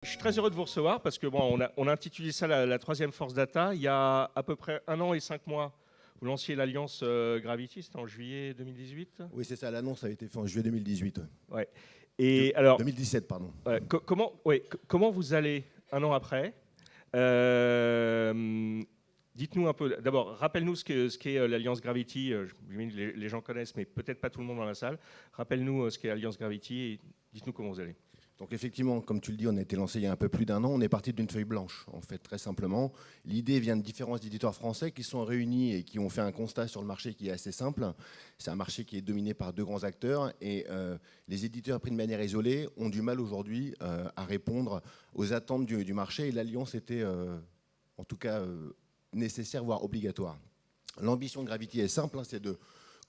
Je suis très heureux de vous recevoir parce que on a intitulé ça la troisième force data. Il y a à peu près 1 an et 5 mois, vous lanciez l'alliance Gravity, c'était en juillet 2018. Oui, c'est ça, l'annonce a été faite en juillet 2018. Ouais. Et alors, 2017, pardon. comment vous allez 1 an après? Dites-nous un peu, d'abord, rappelle-nous ce qu'est l'alliance Gravity. Les gens connaissent, mais peut-être pas tout le monde dans la salle. Rappelle-nous ce qu'est l'alliance Gravity et dites-nous comment vous allez. Donc effectivement, comme tu le dis, on a été lancé il y a un peu plus d'1 an. On est parti d'une feuille blanche, en fait, très simplement. L'idée vient de différents éditeurs français qui sont réunis et qui ont fait un constat sur le marché qui est assez simple. C'est un marché qui est dominé par 2 grands acteurs et les éditeurs pris de manière isolée ont du mal aujourd'hui à répondre aux attentes du marché et l'alliance était en tout cas nécessaire, voire obligatoire. L'ambition de Gravity est simple, c'est de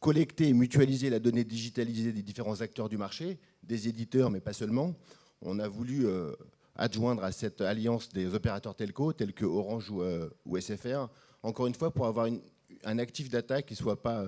collecter et mutualiser la donnée digitalisée des différents acteurs du marché, des éditeurs, mais pas seulement. On a voulu adjoindre à cette alliance des opérateurs telco, tels que Orange ou SFR, encore une fois pour avoir un actif data qui ne soit pas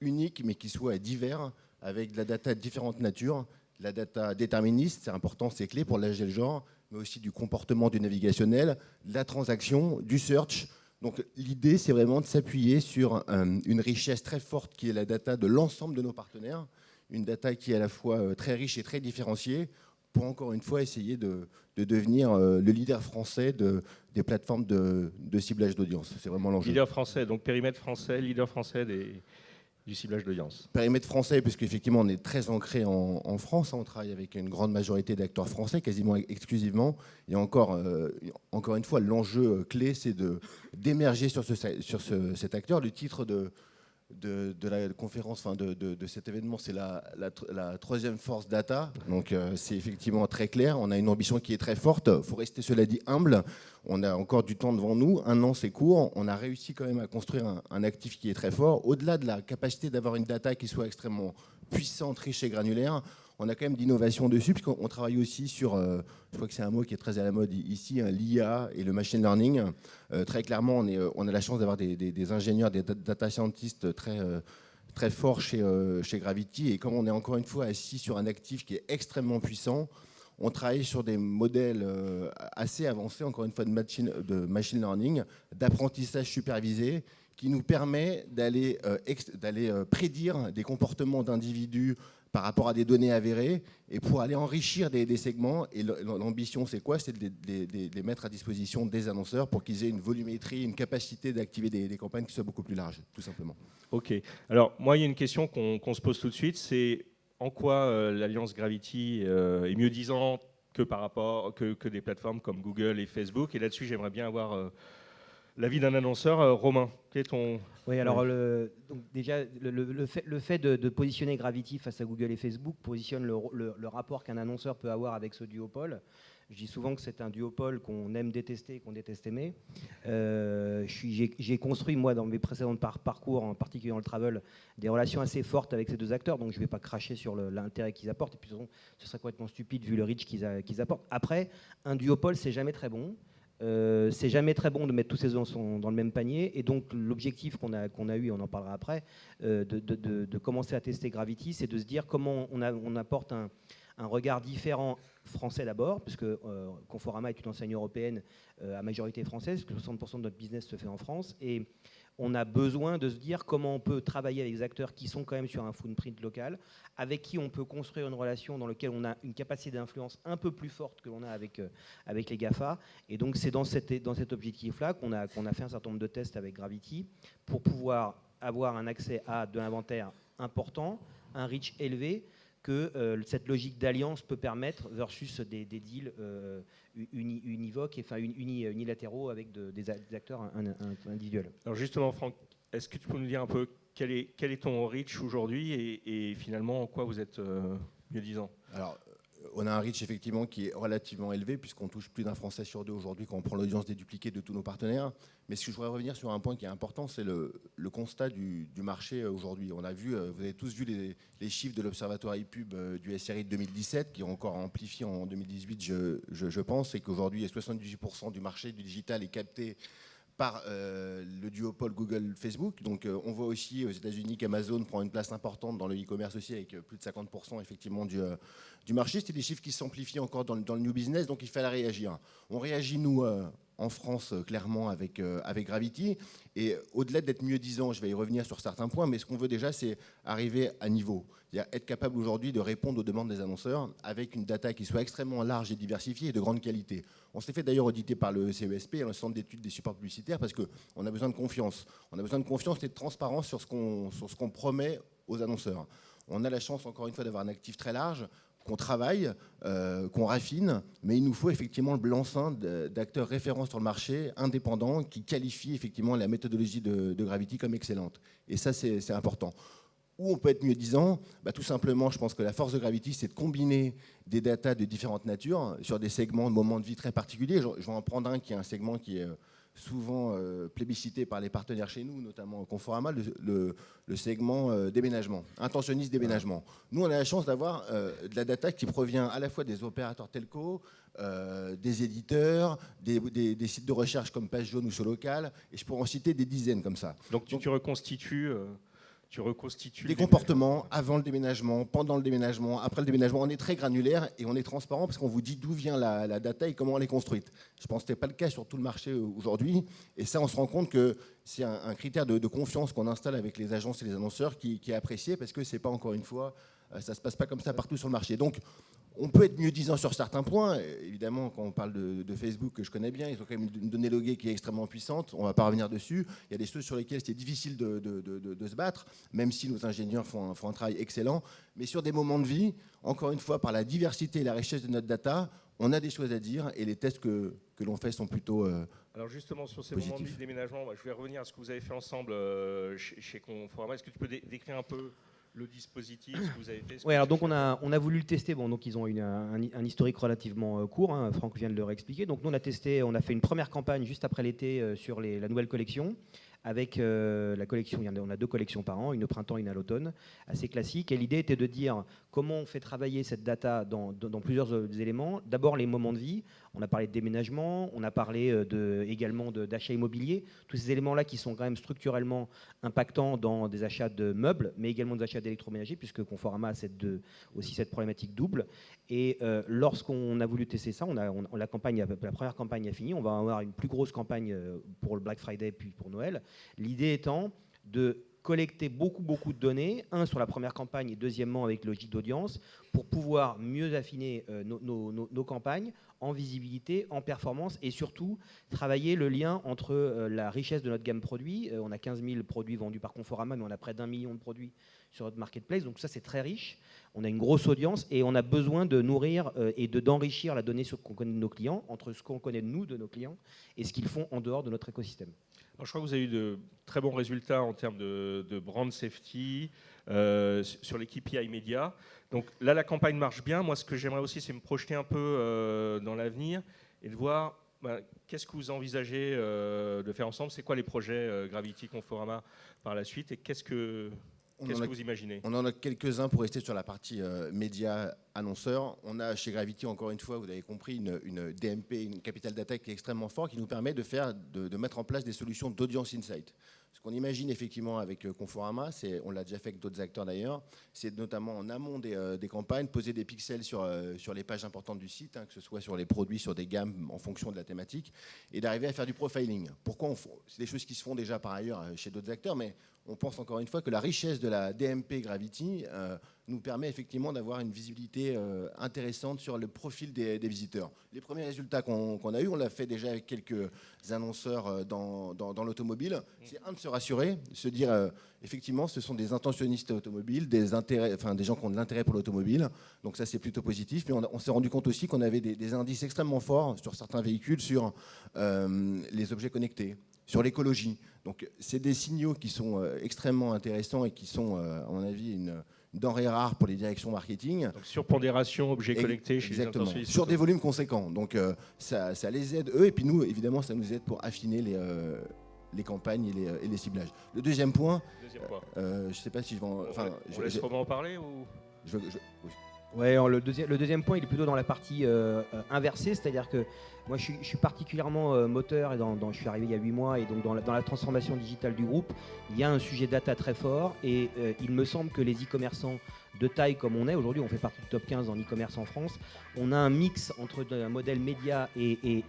unique, mais qui soit divers, avec de la data de différentes natures, de la data déterministe, c'est important, c'est clé pour l'âge et le genre, mais aussi du comportement du navigationnel, de la transaction, du search. Donc l'idée, c'est vraiment de s'appuyer sur une richesse très forte qui est la data de l'ensemble de nos partenaires, une data qui est à la fois très riche et très différenciée, pour encore une fois essayer de devenir le leader français des plateformes de ciblage d'audience. C'est vraiment l'enjeu. Leader français, donc périmètre français, leader français du ciblage d'audience. Périmètre français, puisqu'effectivement on est très ancré en France, on travaille avec une grande majorité d'acteurs français, quasiment exclusivement. Et encore une fois, l'enjeu clé, c'est d'émerger sur cet acteur. Le titre de la conférence, enfin de cet événement, c'est la troisième force data. Donc c'est effectivement très clair. On a une ambition qui est très forte. Il faut rester, cela dit, humble. On a encore du temps devant nous. 1 an, c'est court. On a réussi quand même à construire un actif qui est très fort. Au-delà de la capacité d'avoir une data qui soit extrêmement puissante, riche et granulaire, on a quand même d'innovation dessus, puisqu'on travaille aussi sur, je crois que c'est un mot qui est très à la mode ici, l'IA et le machine learning. Très clairement, on a la chance d'avoir des ingénieurs, des data scientists très forts chez Gravity. Et comme on est encore une fois assis sur un actif qui est extrêmement puissant, on travaille sur des modèles assez avancés, encore une fois, de machine learning, d'apprentissage supervisé, qui nous permet d'aller prédire des comportements d'individus par rapport à des données avérées et pour aller enrichir des segments. Et l'ambition, c'est quoi? C'est de les mettre à disposition des annonceurs pour qu'ils aient une volumétrie, une capacité d'activer des campagnes qui soient beaucoup plus larges, tout simplement. Ok. Alors, moi, il y a une question qu'on se pose tout de suite, c'est en quoi l'alliance Gravity est mieux disante que des plateformes comme Google et Facebook. Et là-dessus, j'aimerais bien avoir l'avis d'un annonceur. Romain, quel est ton... Oui, alors donc déjà, le fait de positionner Gravity face à Google et Facebook positionne le rapport qu'un annonceur peut avoir avec ce duopole. Je dis souvent que c'est un duopole qu'on aime détester et qu'on déteste aimer. J'ai construit, moi, dans mes précédents parcours, en particulier dans le travel, des relations assez fortes avec ces 2 acteurs, donc je ne vais pas cracher sur l'intérêt qu'ils apportent, et puis ce serait complètement stupide vu le reach qu'ils apportent. Après, un duopole, c'est jamais très bon. C'est jamais très bon de mettre tous ces œufs dans le même panier. Et donc l'objectif qu'on a eu, et on en parlera après, de commencer à tester Gravity, c'est de se dire comment on apporte un regard différent français d'abord, puisque Conforama est une enseigne européenne à majorité française, puisque 60% de notre business se fait en France. Et on a besoin de se dire comment on peut travailler avec des acteurs qui sont quand même sur un footprint local, avec qui on peut construire une relation dans laquelle on a une capacité d'influence un peu plus forte que l'on a avec les GAFA. Et donc c'est dans cet objectif-là qu'on a fait un certain nombre de tests avec Gravity pour pouvoir avoir un accès à de l'inventaire important, un reach élevé, que cette logique d'alliance peut permettre versus des deals univoques, enfin unilatéraux avec des acteurs individuels. Alors justement, Franck, est-ce que tu peux nous dire un peu quel est ton reach aujourd'hui et finalement en quoi vous êtes mieux disant? Alors, on a un reach effectivement qui est relativement élevé puisqu'on touche plus d'un Français sur 2 aujourd'hui quand on prend l'audience dédupliquée de tous nos partenaires. Mais ce que je voudrais revenir sur un point qui est important, c'est le constat du marché aujourd'hui. On a vu, vous avez tous vu les chiffres de l'Observatoire iPub du SRI de 2017 qui ont encore amplifié en 2018, je pense, et qu'aujourd'hui 78% du marché du digital est capté par le duopole Google-Facebook. Donc on voit aussi aux États-Unis qu'Amazon prend une place importante dans le e-commerce aussi, avec plus de 50% effectivement du marché. C'est des chiffres qui s'amplifient encore dans le new business, donc il fallait réagir. On réagit, nous, en France, clairement, avec Gravity. Et au-delà d'être mieux-disant, je vais y revenir sur certains points, mais ce qu'on veut déjà, c'est arriver à niveau. C'est-à-dire être capable aujourd'hui de répondre aux demandes des annonceurs avec une data qui soit extrêmement large et diversifiée et de grande qualité. On s'est fait d'ailleurs auditer par le CESP, le Centre d'études des supports publicitaires, parce qu'on a besoin de confiance. On a besoin de confiance et de transparence sur ce qu'on promet aux annonceurs. On a la chance, encore une fois, d'avoir un actif très large, qu'on travaille, qu'on raffine, mais il nous faut effectivement le blanc-seing d'acteurs référents sur le marché, indépendants, qui qualifient effectivement la méthodologie de Gravity comme excellente. Et ça, c'est important. Où on peut être mieux-disant, tout simplement, je pense que la force de Gravity, c'est de combiner des datas de différentes natures sur des segments de moments de vie très particuliers. Je vais en prendre un qui est un segment qui est souvent plébiscité par les partenaires chez nous, notamment Conforama, le segment déménagement, intentionniste déménagement. Nous, on a la chance d'avoir de la data qui provient à la fois des opérateurs telco, des éditeurs, des sites de recherche comme Page Jaune ou Solocal, et je pourrais en citer des dizaines comme ça. Donc tu reconstitues des comportements avant le déménagement, pendant le déménagement, après le déménagement. On est très granulaire et on est transparent parce qu'on vous dit d'où vient la data et comment elle est construite. Je pense que ce n'est pas le cas sur tout le marché aujourd'hui. Et ça, on se rend compte que c'est un critère de confiance qu'on installe avec les agences et les annonceurs qui est apprécié parce que ce n'est pas, encore une fois, ça ne se passe pas comme ça partout sur le marché. Donc, on peut être mieux-disant sur certains points. Évidemment, quand on parle de Facebook, que je connais bien, ils ont quand même une donnée loguée qui est extrêmement puissante. On ne va pas revenir dessus. Il y a des choses sur lesquelles c'est difficile de se battre, même si nos ingénieurs font un travail excellent. Mais sur des moments de vie, encore une fois, par la diversité et la richesse de notre data, on a des choses à dire et les tests que l'on fait sont plutôt Alors justement, sur ces positifs. moments de déménagement, je vais revenir à ce que vous avez fait ensemble chez Conforama. Est-ce que tu peux décrire un peu le dispositif, ce que vous avez fait? Oui, alors donc on a voulu le tester. Bon, donc ils ont un historique relativement court. Franck vient de le réexpliquer. Donc nous on a testé, on a fait une première campagne juste après l'été sur la nouvelle collection. Avec la collection, on a 2 collections par an, une au printemps, une à l'automne, assez classique. Et l'idée était de dire comment on fait travailler cette data dans plusieurs éléments. D'abord les moments de vie. On a parlé de déménagement, on a parlé également d'achat immobilier. Tous ces éléments-là qui sont quand même structurellement impactants dans des achats de meubles, mais également des achats d'électroménager, puisque Conforama a aussi cette problématique double. Et lorsqu'on a voulu tester ça, la première campagne a fini. On va avoir une plus grosse campagne pour le Black Friday puis pour Noël. L'idée étant de collecter beaucoup de données, sur la première campagne et deuxièmement avec logique d'audience, pour pouvoir mieux affiner nos campagnes en visibilité, en performance et surtout travailler le lien entre la richesse de notre gamme produit. On a 15 000 produits vendus par Conforama, mais on a près d'1 million de produits sur notre marketplace, donc ça c'est très riche. On a une grosse audience et on a besoin de nourrir et d'enrichir la donnée sur ce qu'on connaît de nos clients, entre ce qu'on connaît de nous, de nos clients, et ce qu'ils font en dehors de notre écosystème. Alors, je crois que vous avez eu de très bons résultats en termes de brand safety sur les KPI médias. Donc là, la campagne marche bien. Moi, ce que j'aimerais aussi, c'est me projeter un peu dans l'avenir et de voir qu'est-ce que vous envisagez de faire ensemble. C'est quoi les projets Gravity Conforama par la suite et qu'est-ce que vous imaginez? On en a quelques-uns pour rester sur la partie médias annonceurs. On a chez Gravity, encore une fois, vous avez compris, une DMP, une capital data qui est extrêmement forte, qui nous permet de mettre en place des solutions d'audience insight. Ce qu'on imagine effectivement avec Conforama, on l'a déjà fait avec d'autres acteurs d'ailleurs, c'est notamment en amont des campagnes, poser des pixels sur les pages importantes du site, que ce soit sur les produits, sur des gammes en fonction de la thématique, et d'arriver à faire du profiling. Pourquoi c'est des choses qui se font déjà par ailleurs chez d'autres acteurs, mais on pense encore une fois que la richesse de la DMP Gravity nous permet effectivement d'avoir une visibilité intéressante sur le profil des visiteurs. Les premiers résultats qu'on a eu, on l'a fait déjà avec quelques annonceurs dans l'automobile, c'est de se rassurer, de se dire effectivement ce sont des intentionnistes automobiles, des gens qui ont de l'intérêt pour l'automobile, donc ça c'est plutôt positif, mais on s'est rendu compte aussi qu'on avait des indices extrêmement forts sur certains véhicules, sur les objets connectés, sur l'écologie. Donc c'est des signaux qui sont extrêmement intéressants et qui sont, à mon avis, une denrée rare pour les directions marketing. Donc surpondération, objets connectés chez les intentionnistes. Sur des volumes conséquents. Donc ça les aide, eux, et puis nous, évidemment, ça nous aide pour affiner les campagnes et les ciblages. Le deuxième point, je ne sais pas si je vais en... On laisse Romain en parler ou... Oui. Ouais, le deuxième point, il est plutôt dans la partie inversée, c'est-à-dire que moi, je suis particulièrement moteur, et je suis arrivé il y a 8 mois, et donc dans la transformation digitale du groupe, il y a un sujet data très fort, et il me semble que les e-commerçants de taille comme on est, aujourd'hui on fait partie du top 15 en e-commerce en France, on a un mix entre un modèle média et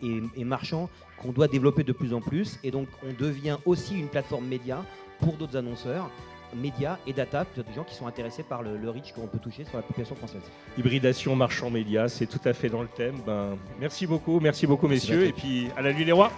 marchand qu'on doit développer de plus en plus, et donc on devient aussi une plateforme média pour d'autres annonceurs, médias et data, des gens qui sont intéressés par le reach qu'on peut toucher sur la population française. Hybridation marchand-média, c'est tout à fait dans le thème. Merci beaucoup messieurs, Patrick. et puis à la nuit les rois.